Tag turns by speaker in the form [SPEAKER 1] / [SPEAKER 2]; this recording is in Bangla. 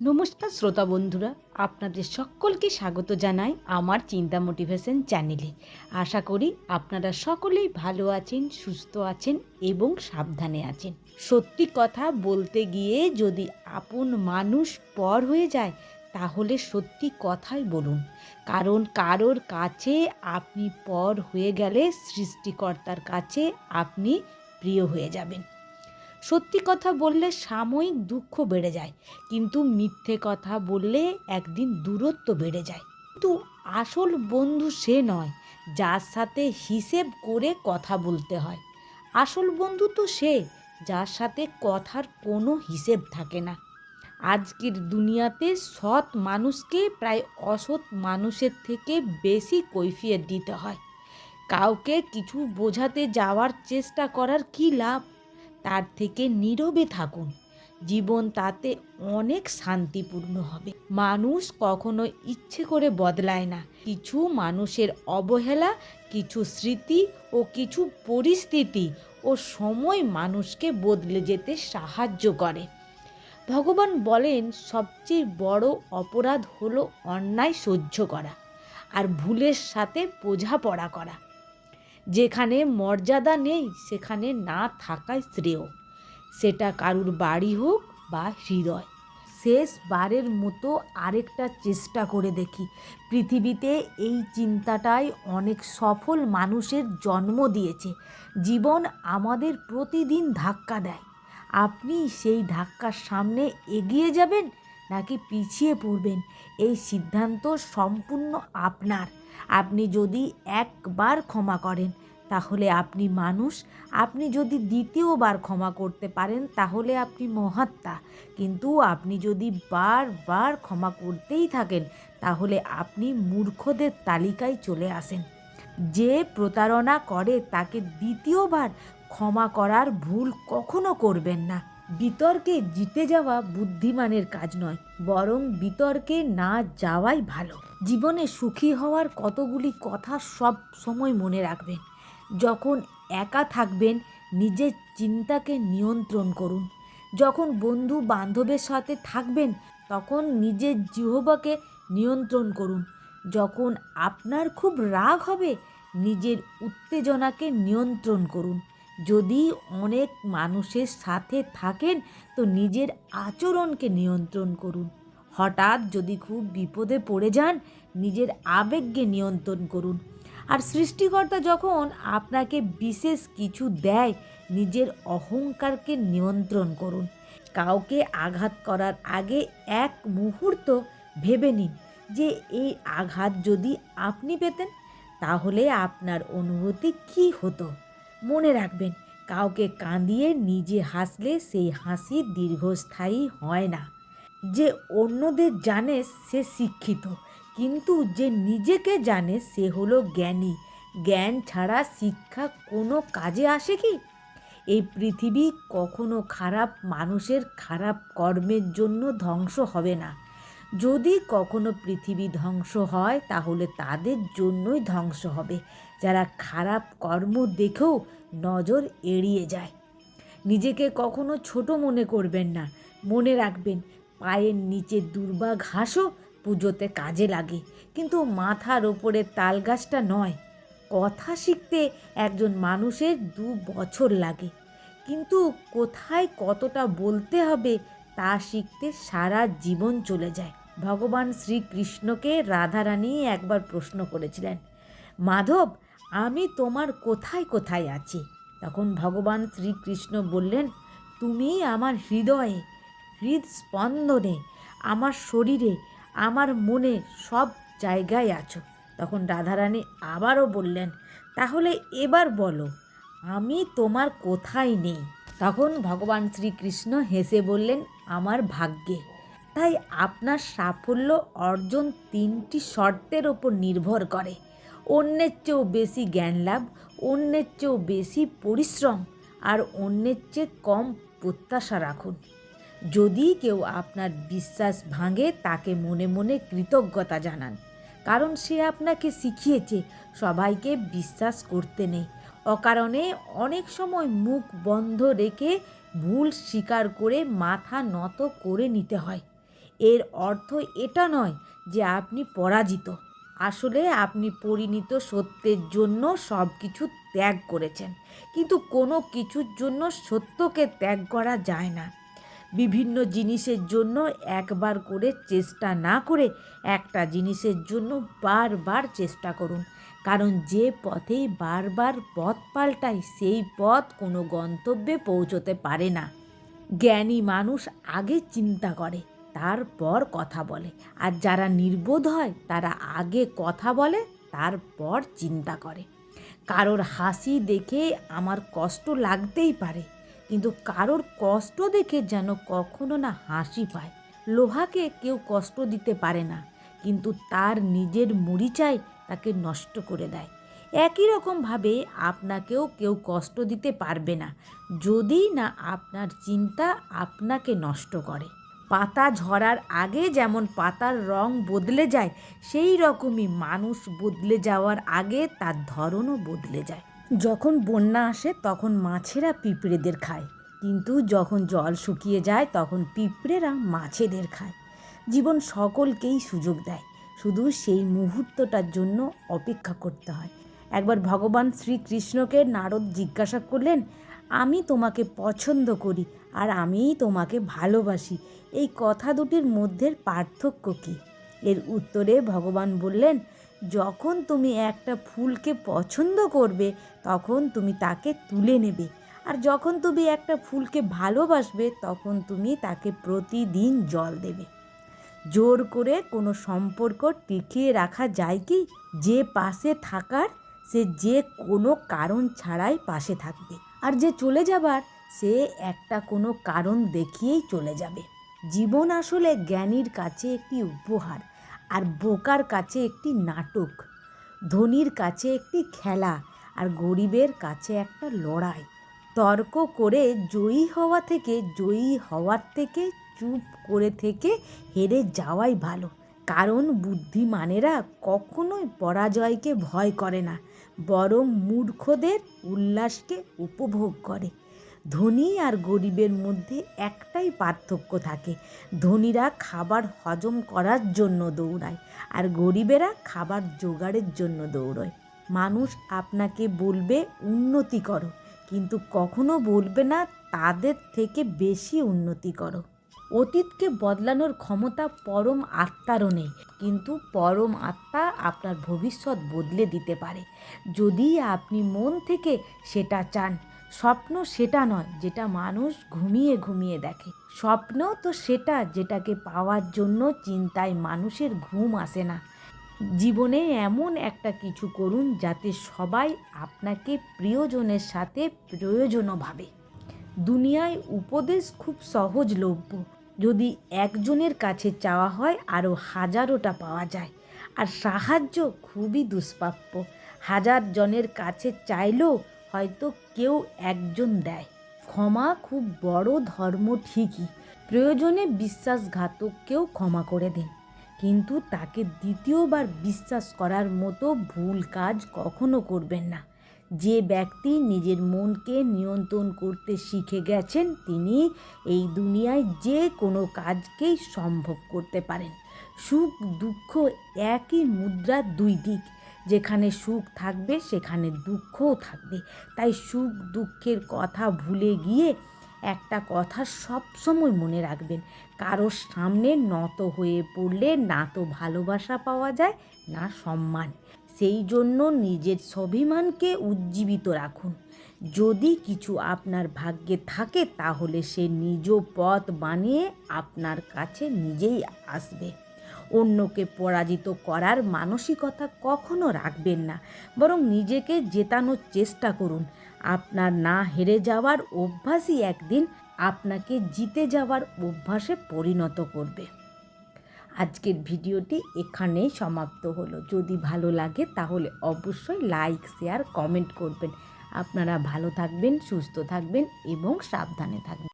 [SPEAKER 1] নমস্কার শ্রোতা বন্ধুরা, আপনাদের সকলকে স্বাগত জানাই আমার চিন্তা মোটিভেশন চ্যানেলে। আশা করি আপনারা সকলেই ভালো আছেন, সুস্থ আছেন এবং সাবধানে আছেন। সত্যি কথা বলতে গিয়ে যদি আপন মানুষ পর হয়ে যায় তাহলে সত্যি কথাই বলুন, কারণ কারোর কাছে আপনি পর হয়ে গেলে সৃষ্টিকর্তার কাছে আপনি প্রিয় হয়ে যাবেন। সত্যি কথা বললে সাময়িক দুঃখ বেড়ে যায়, কিন্তু মিথ্যে কথা বললে একদিন দূরত্ব বেড়ে যায়। কিন্তু আসল বন্ধু সে নয় যার সাথে হিসেব করে কথা বলতে হয়। আসল বন্ধু তো সে যার সাথে কথার কোনো হিসেব থাকে না। আজকের দুনিয়াতে সৎ মানুষকে প্রায় অসৎ মানুষের থেকে বেশি কৈফিয়ত দিতে হয়। কাউকে কিছু বোঝাতে যাওয়ার চেষ্টা করার কী লাভ? তার থেকে নীরবে থাকুন, জীবন তাতে অনেক শান্তিপূর্ণ হবে। মানুষ কখনো ইচ্ছে করে বদলায় না। কিছু মানুষের অবহেলা, কিছু স্মৃতি ও কিছু পরিস্থিতি ও সময় মানুষকে বদলে যেতে সাহায্য করে। ভগবান বলেন, সবচেয়ে বড় অপরাধ হলো অন্যায় সহ্য করা আর ভুলের সাথে বোঝাপড়া করা। যেখানে মর্যাদা নেই সেখানে না থাকাই শ্রেয়, সেটা কারুর বাড়ি হোক বা হৃদয়। শেষবারের মতো আরেকটা চেষ্টা করে দেখি। পৃথিবীতে এই চিন্তাটাই অনেক সফল মানুষের জন্ম দিয়েছে। জীবন আমাদের প্রতিদিন ধাক্কা দেয়। আপনি সেই ধাক্কার সামনে এগিয়ে যাবেন নাকি পিছিয়ে পড়বেন, এই সিদ্ধান্ত সম্পূর্ণ আপনার। আপনি যদি একবার ক্ষমা করেন তাহলে আপনি মানুষ। আপনি যদি দ্বিতীয়বার ক্ষমা করতে পারেন তাহলে আপনি মহাত্মা। কিন্তু আপনি যদি বারবার ক্ষমা করতেই থাকেন তাহলে আপনি মূর্খদের তালিকায় চলে আসেন। যে প্রতারণা করে তাকে দ্বিতীয়বার ক্ষমা করার ভুল কখনো করবেন না। বিতর্কে জিতে যাওয়া বুদ্ধিমানের কাজ নয়, বরং বিতর্কে না যাওয়াই ভালো। জীবনে সুখী হওয়ার কতগুলি কথা সব সময় মনে রাখবেন। যখন একা থাকবেন নিজের চিন্তাকে নিয়ন্ত্রণ করুন। যখন বন্ধু বান্ধবের সাথে থাকবেন তখন নিজের জিহ্বাকে নিয়ন্ত্রণ করুন। যখন আপনার খুব রাগ হবে নিজের উত্তেজনাকে নিয়ন্ত্রণ করুন। যদি অনেক মানুষের সাথে থাকেন তো নিজের আচরণকে নিয়ন্ত্রণ করুন। হঠাৎ যদি খুব বিপদে পড়ে যান নিজের আবেগকে নিয়ন্ত্রণ করুন। আর সৃষ্টিকর্তা যখন আপনাকে বিশেষ কিছু দেয় নিজের অহংকারকে নিয়ন্ত্রণ করুন। কাউকে আঘাত করার আগে এক মুহূর্ত ভেবে নিন যে এই আঘাত যদি আপনি পেতেন তাহলে আপনার অনুভূতি কী হতো। মনে রাখবেন, কাউকে কাঁদিয়ে নিজে হাসলে সেই হাসি দীর্ঘস্থায়ী হয় না। যে অন্যদের জানে সে শিক্ষিত, কিন্তু যে নিজেকে জানে সে হলো জ্ঞানী। জ্ঞান ছাড়া শিক্ষা কোনো কাজে আসে কি? এই পৃথিবী কখনো খারাপ মানুষের খারাপ কর্মের জন্য ধ্বংস হবে না। যদি কখনো পৃথিবী ধ্বংস হয় তাহলে তাদের জন্যই ধ্বংস হবে যারা খারাপ কর্ম দেখেও নজর এড়িয়ে যায়। নিজেকে কখনো ছোট মনে করবেন না। মনে রাখবেন, পায়ের নিচে দুর্বা ঘাসও পুজোতে কাজে লাগে, কিন্তু মাথার ওপরে তাল গাছটা নয়। কথা শিখতে একজন মানুষের 2 বছর লাগে, কিন্তু কোথায় কতটা বলতে হবে তা শিখতে সারা জীবন চলে যায়। ভগবান শ্রীকৃষ্ণকে রাধারানী একবার প্রশ্ন করেছিলেন, মাধব, আমি তোমার কোথায় কোথায় আছি? তখন ভগবান শ্রীকৃষ্ণ বললেন, তুমি আমার হৃদয়ে, হৃদস্পন্দনে, আমার শরীরে, আমার মনে, সব জায়গায় আছো। তখন রাধারানী আবারও বললেন, তাহলে এবার বলো, আমি তোমার কোথায় নেই? তখন ভগবান শ্রীকৃষ্ণ হেসে বললেন, আমার ভাগ্যে। তাই আপনার সাফল্য অর্জন 3টি শর্তের ওপর নির্ভর করে। অন্যের চেয়েও বেশি জ্ঞান লাভ, অন্যের চেয়েও বেশি পরিশ্রম, আর অন্যের চেয়ে কম প্রত্যাশা রাখুন। যদি কেউ আপনার বিশ্বাস ভাঙে তাকে মনে মনে কৃতজ্ঞতা জানান, কারণ সে আপনাকে শিখিয়েছে সবাইকে বিশ্বাস করতে নেই। অকারণে অনেক সময় মুখ বন্ধ রেখে ভুল স্বীকার করে মাথা নত করে নিতে হয়। এর অর্থ এটা নয় যে আপনি পরাজিত। আসলে আপনি পরিণত সত্যের জন্য সব কিছু ত্যাগ করেছেন, কিন্তু কোনো কিছুর জন্য সত্যকে ত্যাগ করা যায় না। বিভিন্ন জিনিসের জন্য একবার করে চেষ্টা না করে একটা জিনিসের জন্য বারবার চেষ্টা করুন, কারণ যে পথেই বারবার পথ পাল্টায় সেই পথ কোনো গন্তব্যে পৌঁছতে পারে না। জ্ঞানী মানুষ আগে চিন্তা করে, তারপর কথা বলে, আর যারা নির্বোধ হয় তারা আগে কথা বলে তারপর চিন্তা করে। কারোর হাসি দেখে আমার কষ্ট লাগতেই পারে, কিন্তু কারোর কষ্ট দেখে যেন কখনো না হাসি পায়। লোহাকে কেউ কষ্ট দিতে পারে না, কিন্তু তার নিজের মরিচাই তাকে নষ্ট করে দেয়। একই রকমভাবে আপনাকেও কেউ কষ্ট দিতে পারবে না, যদি না আপনার চিন্তা আপনাকে নষ্ট করে। পাতা ঝরার আগে যেমন পাতার রং বদলে যায়, সেই রকমই মানুষ বদলে যাওয়ার আগে তার ধরনও বদলে যায়। যখন বন্যা আসে তখন মাছেরা পিঁপড়েদের খায়, কিন্তু যখন জল শুকিয়ে যায় তখন পিঁপড়েরা মাছেদের খায়। জীবন সকলকেই সুযোগ দেয়, শুধু সেই মুহূর্তটার জন্য অপেক্ষা করতে হয়। একবার ভগবান শ্রীকৃষ্ণকে নারদ জিজ্ঞাসা করলেন, আমি তোমাকে পছন্দ করি আর আমিই তোমাকে ভালোবাসি, এই কথা দুটির মধ্যে পার্থক্য কী? এর উত্তরে ভগবান বললেন, যখন তুমি একটা ফুলকে পছন্দ করবে তখন তুমি তাকে তুলে নেবে, আর যখন তুমি একটা ফুলকে ভালোবাসবে তখন তুমি তাকে প্রতিদিন জল দেবে। জোর করে কোনো সম্পর্ক টিকিয়ে রাখা যায় কি? যে পাশে থাকার সে যে কোনো কারণ ছাড়াই পাশে থাকবে, আর যে চলে যাবার সে একটা কোনো কারণ দেখিয়েই চলে যাবে। জীবন আসলে জ্ঞানীর কাছে একটি উপহার, আর বোকার কাছে একটি নাটক। ধনীর কাছে একটি খেলা, আর গরিবের কাছে একটা লড়াই। তর্ক করে জয়ী হওয়ার থেকে চুপ করে থেকে হেরে যাওয়াই ভালো, কারণ বুদ্ধিমানেরা কখনোই পরাজয়কে ভয় করে না, বরং মূর্খদের উল্লাসকে উপভোগ করে। ধনী আর গরিবের মধ্যে একটাই পার্থক্য থাকে, ধনীরা খাবার হজম করার জন্য দৌড়ায়, আর গরিবেরা খাবার জোগাড়ের জন্য দৌড়ায়। মানুষ আপনাকে বলবে উন্নতি করো, কিন্তু কখনো বলবে না তাদের থেকে বেশি উন্নতি করো। অতীতকে বদলানোর ক্ষমতা পরম আত্মারও নেই, কিন্তু পরম আত্মা আপনার ভবিষ্যৎ বদলে দিতে পারে, যদি আপনি মন থেকে সেটা চান। স্বপ্ন সেটা নয় যেটা মানুষ ঘুমিয়ে ঘুমিয়ে দেখে, স্বপ্ন তো সেটা যেটাকে পাওয়ার জন্য চিন্তায় মানুষের ঘুম আসে না। জীবনে এমন একটা কিছু করুন যাতে সবাই আপনাকে প্রিয়জনের সাথে প্রয়োজনও ভাবে। দুনিয়ায় উপদেশ খুব সহজলভ্য, যদি একজনের কাছে চাওয়া হয় আরও হাজারোটা পাওয়া যায়, আর সাহায্য খুবই দুষ্প্রাপ্য, হাজার জনের কাছে চাইলেও হয়তো কেউ একজন দেয়। ক্ষমা খুব বড় ধর্ম ঠিকই, প্রয়োজনে বিশ্বাসঘাতককেও ক্ষমা করে দিন, কিন্তু তাকে দ্বিতীয়বার বিশ্বাস করার মতো ভুল কাজ কখনো করবেন না। যে ব্যক্তি নিজের মনকে নিয়ন্ত্রণ করতে শিখে গেছেন তিনি এই দুনিয়ায় যে কোনো কাজকেই সম্ভব করতে পারেন। সুখ দুঃখ একই মুদ্রার দুই দিক, যেখানে সুখ থাকবে সেখানে দুঃখও থাকবে। তাই সুখ দুঃখের কথা ভুলে গিয়ে একটা কথা সবসময় মনে রাখবেন, কারোর সামনে নত হয়ে পড়লে না তো ভালোবাসা পাওয়া যায় না সম্মান। সেই জন্য নিজের স্বাভিমানকে উজ্জীবিত রাখুন। যদি কিছু আপনার ভাগ্যে থাকে তাহলে সে নিজ পথ বানিয়ে আপনার কাছে নিজেই আসবে। অন্যকে পরাজিত করার মানসিকতা কখনো রাখবেন না, বরং নিজেকে জেতানোর চেষ্টা করুন। আপনার না হেরে যাওয়ার অভ্যাসই একদিন আপনাকে জিতে যাওয়ার অভ্যাসে পরিণত করবে। আজকের ভিডিওটি এখানেই সমাপ্ত হলো। যদি ভালো লাগে তাহলে অবশ্যই লাইক শেয়ার কমেন্ট করবেন। আপনারা ভালো থাকবেন, সুস্থ থাকবেন এবং সাবধানে থাকবেন।